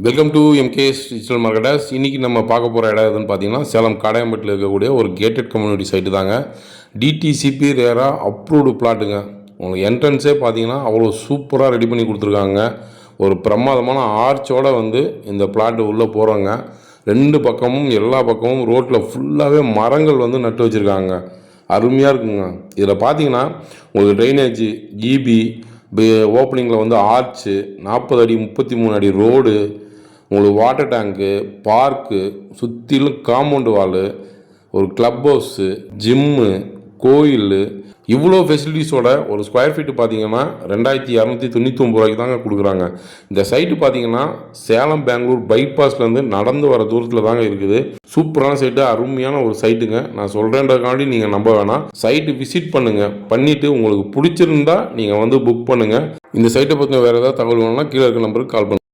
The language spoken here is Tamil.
Welcome to MKS digital marketers. இன்றைக்கி நம்ம பார்க்க போகிற இடம் எதுன்னு பார்த்தீங்கன்னா சேலம் காடையம்பட்டில் இருக்கக்கூடிய ஒரு கேட்டட் கம்யூனிட்டி சைட்டு தாங்க. டிடிசிபி ரேரா அப்ரூவ்டு பிளாட்டுங்க. உங்களுக்கு என்ட்ரன்ஸே பார்த்தீங்கன்னா அவ்வளோ சூப்பராக ரெடி பண்ணி கொடுத்துருக்காங்க. ஒரு பிரமாதமான ஆர்ச்சோடு இந்த பிளாட்டு உள்ளே போகிறோங்க. ரெண்டு பக்கமும் எல்லா பக்கமும் ரோட்டில் ஃபுல்லாகவே மரங்கள் நட்டு வச்சுருக்காங்க. அருமையாக இருக்குங்க. இதில் பார்த்தீங்கன்னா உங்களுக்கு ட்ரைனேஜு, இபி, ஓப்பனிங்கில் ஆர்ச்சு, 40 அடி 33 அடி ரோடு, உங்களுக்கு வாட்டர் டேங்க்கு, பார்க்கு, சுற்றிலும் காம்பவுண்டு வாலு, ஒரு கிளப் ஹவுஸு, ஜிம்மு, கோயில், இவ்வளோ ஃபெசிலிட்டிஸோட ஒரு ஸ்கொயர் ஃபீட்டு பார்த்தீங்கன்னா 2299 ரூபாய்க்கு தாங்க கொடுக்குறாங்க. இந்த சைட்டு பார்த்தீங்கன்னா சேலம் பெங்களூர் பைபாஸ்லேருந்து நடந்து வர தூரத்தில் தாங்க இருக்குது. சூப்பரான சைட்டு, அருமையான ஒரு சைட்டுங்க. நான் சொல்கிறேன்றதுக்காண்டி நீங்கள் நம்ப வேணாம். சைட்டு விசிட் பண்ணுங்கள். பண்ணிவிட்டு உங்களுக்கு பிடிச்சிருந்தா நீங்கள் புக் பண்ணுங்கள். இந்த சைட்டை பற்றின வேறு ஏதாவது தகவல் வேணும்னா கீழே இருக்க நம்பருக்கு கால் பண்ணுங்கள்.